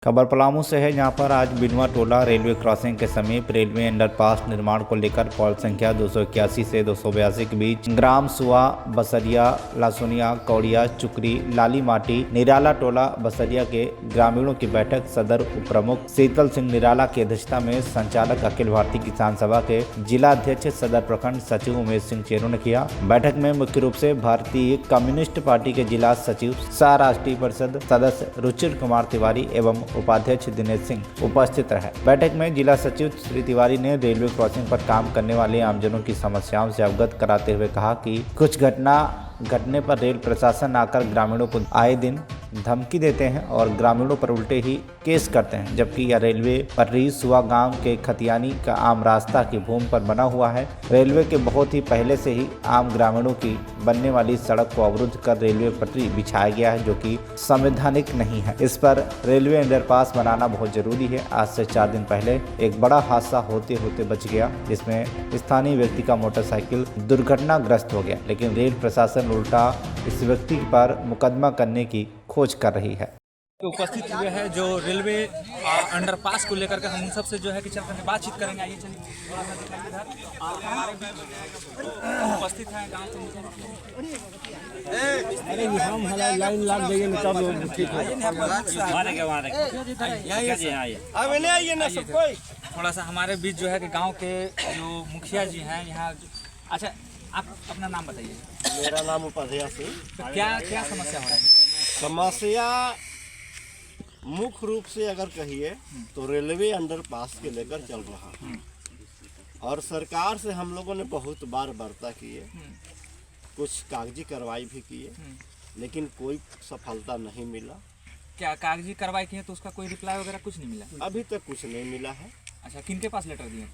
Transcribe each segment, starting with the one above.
खबर पलामू से है, जहां पर आज बिनवा टोला रेलवे क्रॉसिंग के समीप रेलवे अंडरपास निर्माण को लेकर पॉल संख्या 281 से 282 के बीच ग्राम सुआ, बसरिया, लासुनिया, कौड़िया, चुकरी, लाली माटी, निराला टोला बसरिया के ग्रामीणों की बैठक सदर उप प्रमुख शीतल सिंह निराला की अध्यक्षता में संचालक अखिल भारतीय किसान सभा के जिला अध्यक्ष सदर प्रखंड सचिव उमेश सिंह चेरू ने किया। बैठक में मुख्य रूप से भारतीय कम्युनिस्ट पार्टी के जिला सचिव सह राष्ट्रीय परिषद सदस्य रुचिर कुमार तिवारी एवं उपाध्यक्ष दिनेश सिंह उपस्थित रहे। बैठक में जिला सचिव श्री तिवारी ने रेलवे क्रॉसिंग पर काम करने वाले आमजनों की समस्याओं से अवगत कराते हुए कहा कि कुछ घटने पर रेल प्रशासन आकर ग्रामीणों को आए दिन धमकी देते हैं और ग्रामीणों पर उल्टे ही केस करते हैं, जबकि यह रेलवे पटरी सुआ गांव के खतियानी का आम रास्ता की भूमि पर बना हुआ है। रेलवे के बहुत ही पहले से ही आम ग्रामीणों की बनने वाली सड़क को अवरुद्ध कर रेलवे पटरी बिछाया गया है, जो कि संवैधानिक नहीं है। इस पर रेलवे अंडरपास बनाना बहुत जरूरी है। आज से 4 दिन पहले एक बड़ा हादसा होते होते बच गया, जिसमें स्थानीय व्यक्ति का मोटरसाइकिल दुर्घटनाग्रस्त हो गया, लेकिन रेल प्रशासन उल्टा इस व्यक्ति पर मुकदमा करने की खोज कर रही है। उपस्थित हुए हैं जो रेलवे अंडरपास को लेकर के हम उन सबसे जो है कि चल करके बातचीत करेंगे। आइए चलिए थोड़ा सा दिखाइए इधर। हमारे बीच उपस्थित हैं गांव से अरे हम हमारा लाइन लाग देंगे ना तब ठीक है। थोड़ा सा हमारे बीच जो है कि गांव के जो मुखिया जी हैं यहाँ। अच्छा, आप अपना नाम बताइए। मेरा नाम उपाध्याय सिंह। तो क्या क्या समस्या हो रही है? समस्या मुख्य रूप से अगर कहिए तो रेलवे अंडरपास के लेकर चल रहा है और सरकार से हम लोगों ने बहुत बार वार्ता किए, कुछ कागजी कार्रवाई भी किए, लेकिन कोई सफलता नहीं मिला। क्या कागजी कार्रवाई की है तो उसका कोई रिप्लाई वगैरह कुछ नहीं मिला? अभी तक कुछ नहीं मिला है। अच्छा, किनके पास लेटर दिए?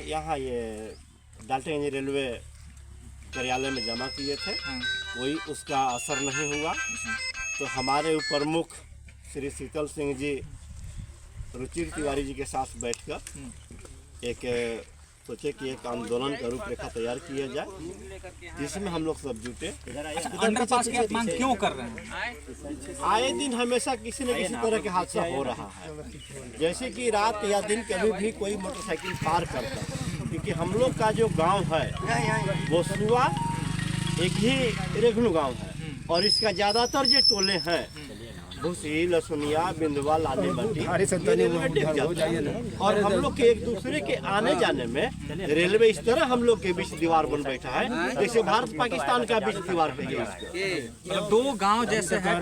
यहाँ ये डाल्टनगंज रेलवे कार्यालय में जमा किए थे, कोई उसका असर नहीं हुआ। तो हमारे प्रमुख श्री शीतल सिंह जी रुचिर तिवारी जी के साथ बैठकर एक सोचे कि एक आंदोलन का रूपरेखा तैयार किया जाए, जिसमें हम लोग सब जुटे। अंडरपास की आप मांग क्यों कर रहे हैं? आए दिन हमेशा किसी न किसी तरह के हादसा हो रहा है, जैसे कि रात या दिन कभी भी कोई मोटरसाइकिल पार करता है, क्योंकि हम लोग का जो गांव है वो सुआ एक ही रेघनु गांव है और इसका ज़्यादातर जो टोले हैं भूसी, लसुनिया, बिंदवा, लाली मट्टी और हम लोग के एक दूसरे के आने जाने में रेलवे इस तरह हम लोग के बीच दीवार बन बैठा है, जैसे भारत पाकिस्तान का बीच दीवार कहिए। मतलब दो गांव जैसे है,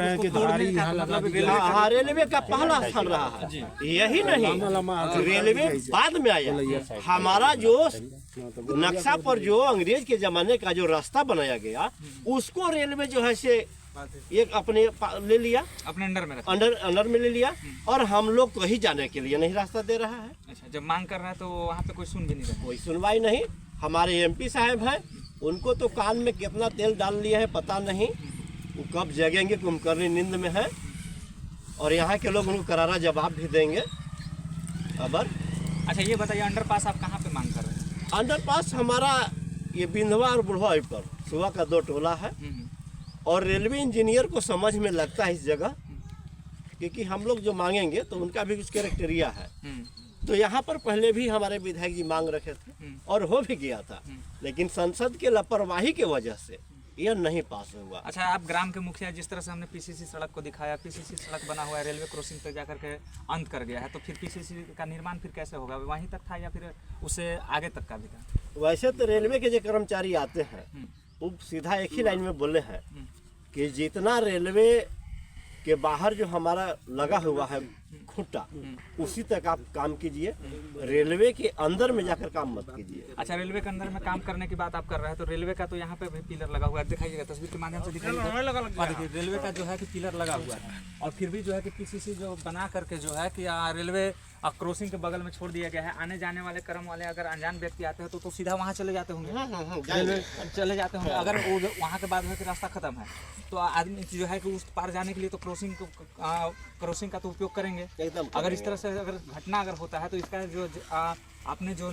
हाँ, रेलवे का पहला स्थान रहा है। यही नहीं, रेलवे बाद में आया। हमारा जो नक्शा पर जो अंग्रेज के जमाने का जो रास्ता बनाया गया, उसको रेलवे जो है से एक अपने ले लिया, अपने अंडर में ले लिया और हम लोग को ही जाने के लिए नहीं रास्ता दे रहा है। अच्छा, जब मांग कर रहे हैं तो वहाँ पे कोई सुन भी नहीं रहा? कोई सुनवाई नहीं। हमारे एमपी साहब हैं, उनको तो कान में कितना तेल डाल लिया है पता नहीं, वो कब जगेंगे, कुंभकर्णी नींद में है और यहाँ के लोग उनको करारा जवाब भी देंगे। अबर अच्छा, ये बताइए अंडरपास आप कहाँ पे मांग कर रहे हैं? अंडरपास हमारा ये बिंधवा और बुढ़वा पर सुबह का 2 टोला है और रेलवे इंजीनियर को समझ में लगता है इस जगह, क्योंकि हम लोग जो मांगेंगे तो उनका भी कुछ कैरेक्टेरिया है। तो यहाँ पर पहले भी हमारे विधायक जी मांग रखे थे और हो भी गया था, लेकिन संसद के लापरवाही की वजह से यह नहीं पास हुआ। अच्छा, आप ग्राम के मुखिया, जिस तरह से हमने पीसीसी सड़क को दिखाया, पीसीसी सड़क बना हुआ है, रेलवे क्रॉसिंग पे जाकर के अंत कर गया है, तो फिर पीसीसी का निर्माण फिर कैसे होगा? वहीं तक था या फिर उससे आगे तक का भी था? वैसे तो रेलवे के जो कर्मचारी आते हैं वो सीधा एक ही लाइन में बोले हैं कि जितना रेलवे के बाहर जो हमारा लगा हुआ है खूंटा, उसी तक आप काम कीजिए, रेलवे के अंदर में जाकर काम मत कीजिए। अच्छा, रेलवे के अंदर में काम करने की बात आप कर रहे हैं, तो रेलवे का तो यहाँ पे भी पिलर लगा हुआ है, दिखाइएगा तस्वीर के माध्यम से दिखाइए। रेलवे का जो है कि पिलर लगा हुआ है और फिर भी जो है कि पीसीसी जो बना करके जो है कि रेलवे क्रॉसिंग के बगल में छोड़ दिया गया है। आने जाने वाले कर्म वाले अगर अनजान व्यक्ति आते हैं तो सीधा वहाँ चले जाते होंगे, रेलवे चले जाते होंगे। अगर वो वहाँ के बाद है कि रास्ता खत्म है तो आदमी जो है कि उस पार जाने के लिए तो क्रॉसिंग का तो उपयोग करेंगे। अगर इस तरह से अगर घटना अगर होता है तो इसका जो आपने जो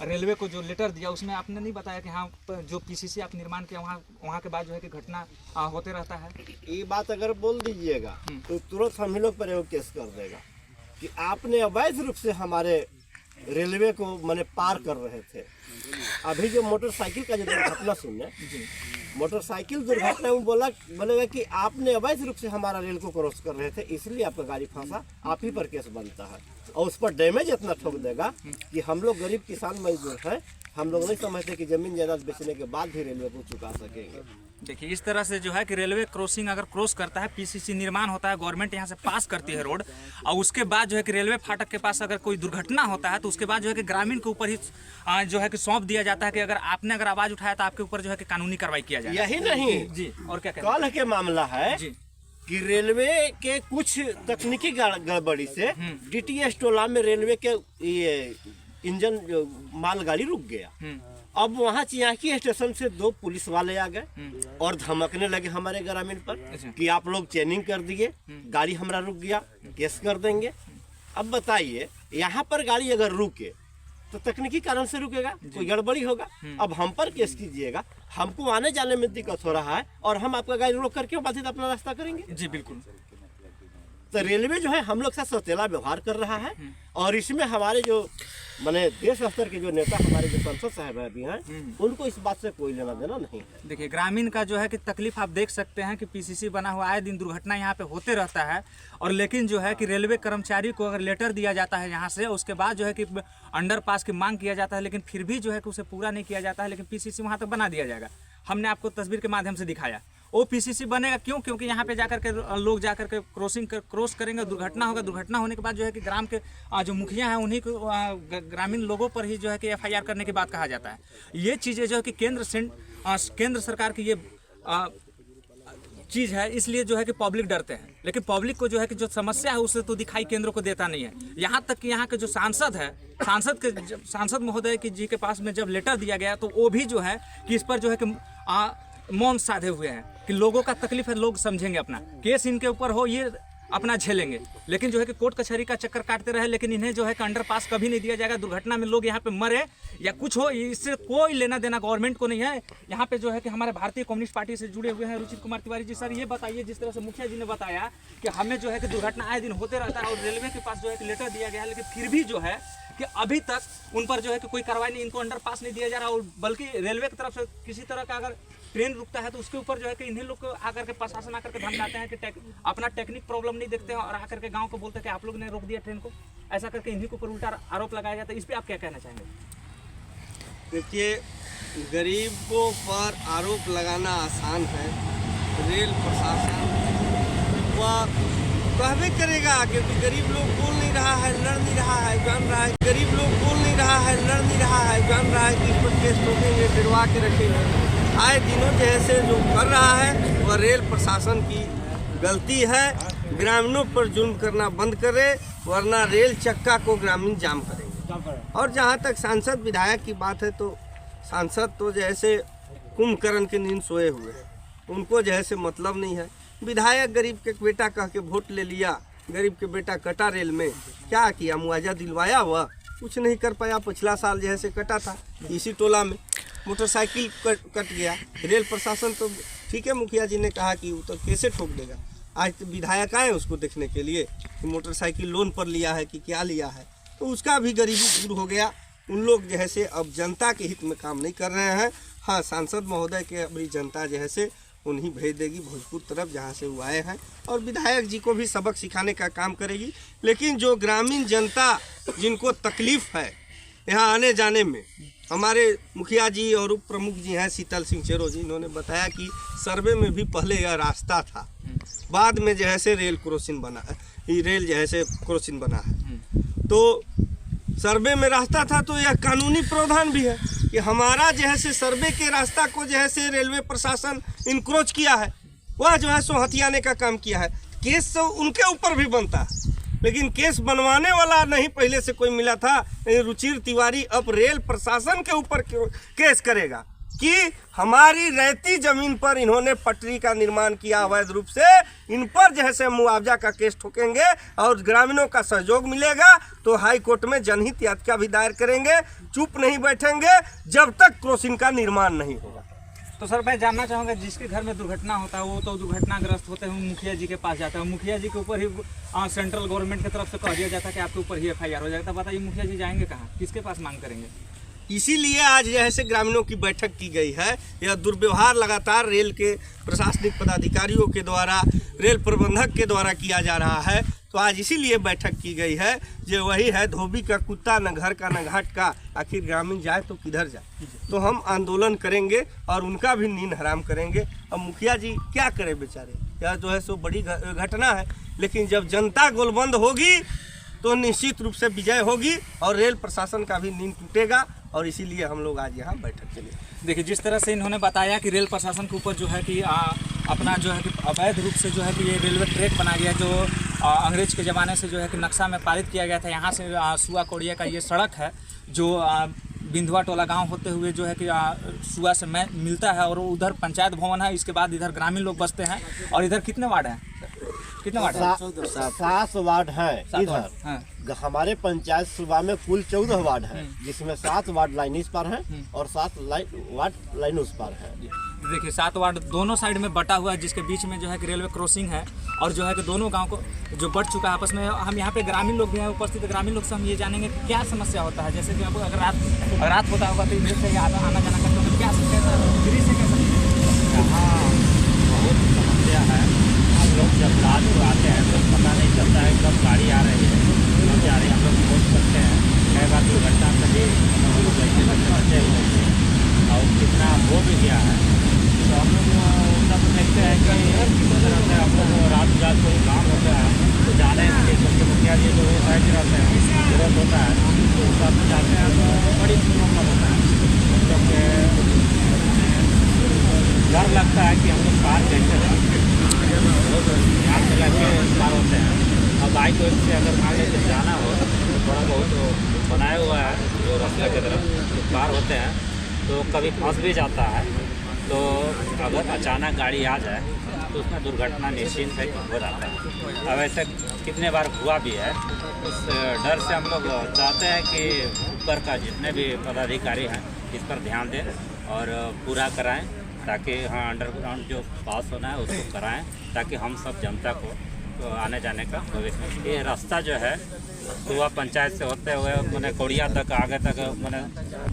रेलवे को जो लेटर दिया उसमें आपने नहीं बताया कि हाँ जो पीसीसी आप निर्माण किया वहाँ के बाद जो है कि घटना होते रहता है। ये बात अगर बोल दीजिएगा तो तुरंत हम ही लोग पर एगो केस कर देगा कि आपने अवैध रूप से हमारे रेलवे को मैंने पार कर रहे थे। अभी जो मोटरसाइकिल का जो दुर्घटना सुनने, मोटरसाइकिल दुर्घटना में बोलेगा कि आपने अवैध रूप से हमारा रेल को क्रॉस कर रहे थे, इसलिए आपका गाड़ी फंसा, आप ही पर केस बनता है। और उस पर डैमेज इतना ठोक देगा कि हम लोग गरीब किसान मजदूर हैं, हम लोग नहीं समझते कि जमीन जायदाद बेचने के बाद भी रेलवे को चुका सकेंगे। देखिए इस तरह से जो है कि रेलवे क्रॉसिंग अगर क्रॉस करता है, पीसीसी निर्माण होता है, गवर्नमेंट यहाँ से पास करती है रोड, और उसके बाद जो है कि रेलवे फाटक के पास अगर कोई दुर्घटना होता है तो उसके बाद जो है कि ग्रामीण के ऊपर ही जो है कि सौंप दिया जाता है कि अगर आपने अगर आवाज उठाया तो आपके ऊपर जो है कि कानूनी कार्रवाई किया जाए। यही नहीं जी, और क्या कल के मामला है जी कि रेलवे के कुछ तकनीकी गड़बड़ी से डीटीएस टोला में रेलवे के ये इंजन मालगाड़ी रुक गया। अब वहाँ चियाकी स्टेशन से 2 पुलिस वाले आ गए और धमकने लगे हमारे ग्रामीण पर कि आप लोग चेनिंग कर दिए, गाड़ी हमारा रुक गया, केस कर देंगे। अब बताइए यहाँ पर गाड़ी अगर रुके तो तकनीकी कारण से रुकेगा, कोई गड़बड़ी होगा, अब हम पर केस कीजिएगा, हमको आने जाने में दिक्कत हो रहा है और हम आपका गाड़ी रोक करके बाधित अपना रास्ता करेंगे। जी बिल्कुल। तो रेलवे जो है हम लोग साथ सौतेला व्यवहार कर रहा है और इसमें हमारे जो माने देश स्तर के जो नेता हमारे जो संसद साहब अभी हैं उनको इस बात से कोई लेना देना नहीं है। देखिए ग्रामीण का जो है कि तकलीफ आप देख सकते हैं कि पीसीसी बना हुआ आए दिन दुर्घटना यहाँ पे होते रहता है, और लेकिन जो है कि रेलवे कर्मचारी को अगर लेटर दिया जाता है यहाँ से, उसके बाद जो है कि अंडरपास की मांग किया जाता है, लेकिन फिर भी जो है कि उसे पूरा नहीं किया जाता है, लेकिन पीसीसी वहाँ तक बना दिया जाएगा। हमने आपको तस्वीर के माध्यम से दिखाया वो पीसीसी बनेगा क्यों? क्योंकि यहाँ पे जाकर के लोग जाकर के क्रॉस करेंगे, दुर्घटना होगा, दुर्घटना होने के बाद जो है कि ग्राम के जो मुखिया हैं उन्हीं को ग्रामीण लोगों पर ही जो है कि एफआईआर करने की बात कहा जाता है। ये चीज़ें जो है कि केंद्र सरकार की ये चीज़ है, इसलिए जो है कि पब्लिक डरते हैं, लेकिन पब्लिक को जो है कि जो समस्या है उसे तो दिखाई केंद्र को देता नहीं है। यहाँ तक कि यहाँ के जो सांसद है, सांसद महोदय जी के पास में जब लेटर दिया गया तो वो भी जो है कि इस पर जो है कि मौन साधे हुए हैं कि लोगों का तकलीफ है, लोग समझेंगे, अपना केस इनके ऊपर हो ये अपना झेलेंगे, लेकिन जो है कि कोर्ट कचहरी का चक्कर काटते रहे, लेकिन इन्हें जो है कि अंडरपास कभी नहीं दिया जाएगा। दुर्घटना में लोग यहाँ पे मरे या कुछ हो, इससे कोई लेना देना गवर्नमेंट को नहीं है। यहाँ पे जो है कि हमारे भारतीय कम्युनिस्ट पार्टी से जुड़े हुए हैं रुचिर कुमार तिवारी जी। सर ये बताइए, जिस तरह से मुखिया जी ने बताया कि हमें जो है कि दुर्घटना आए दिन होते रहता है और रेलवे के पास जो है कि लेटर दिया गया है, लेकिन फिर भी जो है कि अभी तक उन पर जो है कि कोई कार्रवाई नहीं, इनको अंडरपास नहीं दिया जा रहा, और बल्कि रेलवे की तरफ से किसी तरह का अगर ट्रेन रुकता है तो उसके ऊपर जो है कि इन्हीं लोग को आकर के प्रशासन आकर के धमकाते हैं कि अपना टेक्निक प्रॉब्लम नहीं देखते हैं और आकर के गांव को बोलते हैं कि आप लोग ने रोक दिया ट्रेन को, ऐसा करके इन्हीं के ऊपर उल्टा आरोप लगाया जाता है। इस पर आप क्या कहना चाहेंगे? देखिए, गरीबों पर आरोप लगाना आसान है, रेल प्रशासन वह कहवे करेगा, क्योंकि गरीब लोग बोल नहीं रहा है, लड़ नहीं रहा है, जान रहा है, गरीब लोग बोल नहीं रहा है, लड़ नहीं रहा है, जान रहा है कि इस पर केस ठोकेंगे, गिरवा के रखेंगे। आए दिनों जैसे जो कर रहा है वह रेल प्रशासन की गलती है। ग्रामीणों पर जुल्म करना बंद करे, वरना रेल चक्का को ग्रामीण जाम करेंगे। और जहाँ तक सांसद विधायक की बात है, तो सांसद तो जैसे कुंभकर्ण के नींद सोए हुए हैं, उनको जैसे मतलब नहीं है। विधायक गरीब के बेटा कह के वोट ले लिया, गरीब के बेटा कटा रेल में, क्या किया? मुआवजा दिलवाया? वह कुछ नहीं कर पाया। पिछला साल जैसे कटा था इसी टोला में मोटरसाइकिल कट गया। रेल प्रशासन तो ठीक है, मुखिया जी ने कहा कि वो तो कैसे ठोक देगा। आज तो विधायक आए उसको देखने के लिए कि मोटरसाइकिल लोन पर लिया है कि क्या लिया है, तो उसका भी गरीबी दूर हो गया। उन लोग जैसे अब जनता के हित में काम नहीं कर रहे हैं। हाँ, सांसद महोदय के अपनी जनता जैसे उन्हीं भेज देगी भोजपुर तरफ जहाँ से वो आए हैं, और विधायक जी को भी सबक सिखाने का काम करेगी। लेकिन जो ग्रामीण जनता जिनको तकलीफ है यहाँ आने जाने में, हमारे मुखिया जी और उप प्रमुख जी हैं शीतल सिंह चेरो जी, इन्होंने बताया कि सर्वे में भी पहले यह रास्ता था, बाद में जो है से रेल क्रॉसिंग बना, रेल जो है से क्रॉसिंग बना है। तो सर्वे में रास्ता था तो यह कानूनी प्रावधान भी है कि हमारा जो है से सर्वे के रास्ता को जो है से रेलवे प्रशासन इनक्रोच किया है, वह जो है सो हथियाने का काम किया है। केस तो उनके ऊपर भी बनता है, लेकिन केस बनवाने वाला नहीं पहले से कोई मिला था। रुचिर तिवारी अब रेल प्रशासन के ऊपर केस करेगा कि हमारी रहती जमीन पर इन्होंने पटरी का निर्माण किया अवैध रूप से, इन पर जो है से मुआवजा का केस ठोकेंगे और ग्रामीणों का सहयोग मिलेगा तो हाई कोर्ट में जनहित याचिका भी दायर करेंगे। चुप नहीं बैठेंगे जब तक क्रॉसिंग का निर्माण नहीं होगा। तो सर मैं जानना चाहूँगा, जिसके घर में दुर्घटना होता है वो तो दुर्घटनाग्रस्त होते हैं, मुखिया जी के पास जाता है, मुखिया जी के ऊपर ही सेंट्रल गवर्नमेंट की तरफ से कह दिया जाता है कि आपके ऊपर ही FIR हो जाएगा। तो बताइए मुखिया जी जाएंगे कहाँ, किसके पास मांग करेंगे? इसीलिए आज ऐसे ग्रामीणों की बैठक की गई है। यह दुर्व्यवहार लगातार रेल के प्रशासनिक पदाधिकारियों के द्वारा, रेल प्रबंधक के द्वारा किया जा रहा है। तो आज इसीलिए बैठक की गई है। जो वही है धोबी का कुत्ता, न घर का न घाट का, आखिर ग्रामीण जाए तो किधर जाए। तो हम आंदोलन करेंगे और उनका भी नींद हराम करेंगे। अब मुखिया जी क्या करें बेचारे, यह जो है सो बड़ी घटना है, लेकिन जब जनता गोलबंद होगी तो निश्चित रूप से विजय होगी और रेल प्रशासन का भी नींद टूटेगा। और इसीलिए हम लोग आज यहाँ बैठक के लिए। देखिए जिस तरह से इन्होंने बताया कि रेल प्रशासन के ऊपर जो है कि अपना जो है कि अवैध रूप से जो है कि ये रेलवे ट्रैक बना गया, जो अंग्रेज के ज़माने से जो है कि नक्शा में पारित किया गया था। यहाँ से सुआ कोड़िया का ये सड़क है जो बिंधवा टोला गांव होते हुए जो है कि सुआ से मिलता है, और उधर पंचायत भवन है। इसके बाद इधर ग्रामीण लोग बसते हैं। और इधर कितने वार्ड हैं, कितने वार्ड है? 7 वार्ड है इधर। हाँ। हमारे पंचायत सूबा में कुल 14 वार्ड है, जिसमें 7 वार्ड लाइन इस पर है और 7 वार्ड लाइन उस पर है। देखिए 7 वार्ड दोनों साइड में बटा हुआ है, जिसके बीच में जो है कि रेलवे क्रॉसिंग है, और जो है कि दोनों गांव को जो बट चुका है आपस में। हम यहाँ पे ग्रामीण लोग भी हैं उपस्थित, ग्रामीण लोग से हम ये जानेंगे कि क्या समस्या होता है। जैसे कि आपको अगर रात होता होगा तो इधर से आना जाना करते हो, क्या समस्या यहाँ बहुत समस्या है। हम लोग जब रात को आते हैं तो पता नहीं चलता है कब गाड़ी आ रही है, कब जा रही है। हम लोग सोच सकते हैं कई बार दुर्घटना से भी हम लोग बचे हुए थे और कितना हो भी गया है। तो हम लोग सब देखते हैं कि किस तरह से हम लोग रात कोई काम होता है तो जाने के लिए क्योंकि मुखिया जी जो साइड रहते हैं जरूरत होता है तो सब जाते हैं तो बड़ी प्रॉब्लम होता है। क्योंकि डर लगता है कि हम लोग पार कैसे ध्यान लगा के पार होते हैं। अब बाइक से अगर मान लीजिए जाना हो तो थोड़ा बहुत बनाया हुआ है जो रास्ते की तरफ पार होते हैं तो कभी फंस भी जाता है। तो अगर अचानक गाड़ी आ जाए तो उसमें दुर्घटना निश्चित है हो जाता है। अब ऐसे कितने बार हुआ भी है। उस डर से हम लोग चाहते हैं कि ऊपर का जितने भी पदाधिकारी हैं इस पर ध्यान दें और पूरा कराएं, ताकि हाँ अंडरग्राउंड जो पास होना है उसको कराएं, ताकि हम सब जनता को आने जाने का भविष्य। ये रास्ता जो है सुबह पंचायत से होते हुए मैंने कोड़िया तक आगे तक मैंने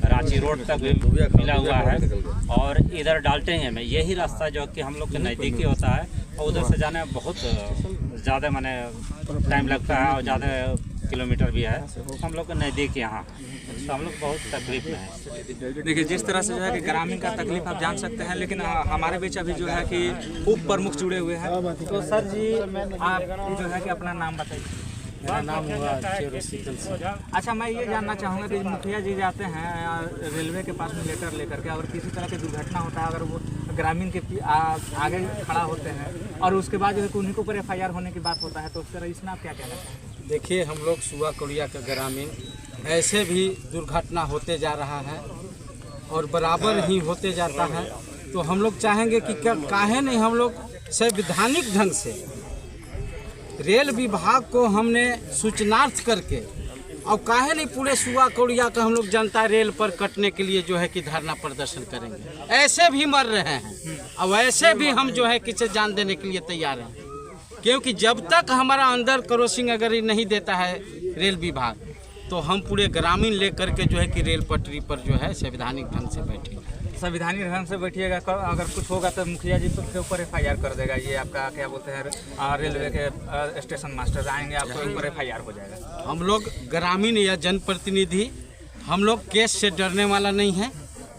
रांची रोड तक भी मिला हुआ है, और इधर डाल्टनगंज में यही रास्ता जो कि हम लोग के नज़दीकी होता है और उधर से जाने में बहुत ज़्यादा मैंने टाइम लगता है और ज़्यादा किलोमीटर भी है। हम लोग के नज़दीक यहाँ तो हम लोग बहुत तकलीफ में है। देखिए जिस तरह से जो है कि ग्रामीण का तकलीफ आप जान सकते हैं, लेकिन हमारे बीच अभी जो है कि उप प्रमुख जुड़े हुए हैं। तो सर जी आप जो है कि अपना नाम बताइए। मेरा नाम हुआ चेरो शीतल सिंह। अच्छा मैं ये जानना चाहूँगा कि मुखिया जी जाते हैं रेलवे के पास में लेटर लेकर के, और किसी तरह की दुर्घटना होता है, अगर वो ग्रामीण के आगे खड़ा होते हैं और उसके बाद जो है कि उन्हीं के ऊपर FIR होने की बात होता है, तो उस तरह इसमें आप क्या कहना चाहेंगे? देखिए हम लोग सुआ कोड़िया का ग्रामीण ऐसे भी दुर्घटना होते जा रहा है और बराबर ही होते जाता है। तो हम लोग चाहेंगे कि काहे नहीं हम लोग संवैधानिक ढंग से रेल विभाग को हमने सूचनार्थ करके और काहे नहीं पूरे सुआ कोड़िया का हम लोग जनता रेल पर कटने के लिए जो है कि धरना प्रदर्शन करेंगे। ऐसे भी मर रहे हैं और ऐसे भी हम जो है किसे जान देने के लिए तैयार हैं, क्योंकि जब तक हमारा अंडर क्रॉसिंग अगर नहीं देता है रेल विभाग तो हम पूरे ग्रामीण लेकर के जो है कि रेल पटरी पर जो है संवैधानिक ढंग से बैठेंगे। संविधानिक ढंग से बैठिएगा, अगर कुछ होगा तो मुखिया जी के ऊपर FIR कर देगा। ये आपका क्या बोलते हैं रेलवे के स्टेशन मास्टर आएंगे, आपके ऊपर FIR हो जाएगा। हम लोग ग्रामीण या जनप्रतिनिधि हम लोग केस से डरने वाला नहीं है।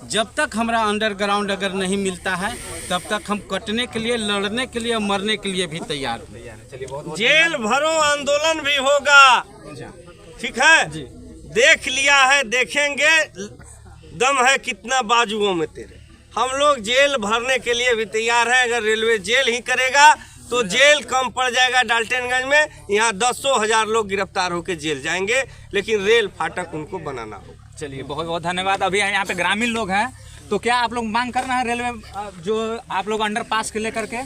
जब तक हमारा अंडरग्राउंड अगर नहीं मिलता है तब तक हम कटने के लिए, लड़ने के लिए, मरने के लिए भी तैयार हैं। चलिए बहुत जेल भरो आंदोलन भी होगा, ठीक है जी। देख लिया है, देखेंगे, दम है कितना बाजुओं में तेरे। हम लोग जेल भरने के लिए भी तैयार हैं। अगर रेलवे जेल ही करेगा तो जेल कम पड़ जाएगा डाल्टनगंज में। यहाँ 10,000 लोग गिरफ्तार होकर जेल जाएंगे, लेकिन रेल फाटक उनको बनाना होगा। चलिए बहुत बहुत धन्यवाद। अभी यहाँ पे ग्रामीण लोग हैं, तो क्या आप लोग मांग करना है रेलवे जो आप लोग अंडरपास के लेकर के?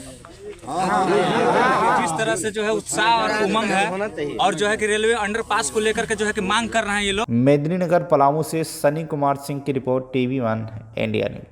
जिस तरह से जो है उत्साह और उमंग है और जो है कि रेलवे अंडरपास को लेकर के जो है कि मांग कर रहे हैं ये लोग। मेदिनीनगर पलामू से सनी कुमार सिंह की रिपोर्ट, TV1 इंडिया न्यूज।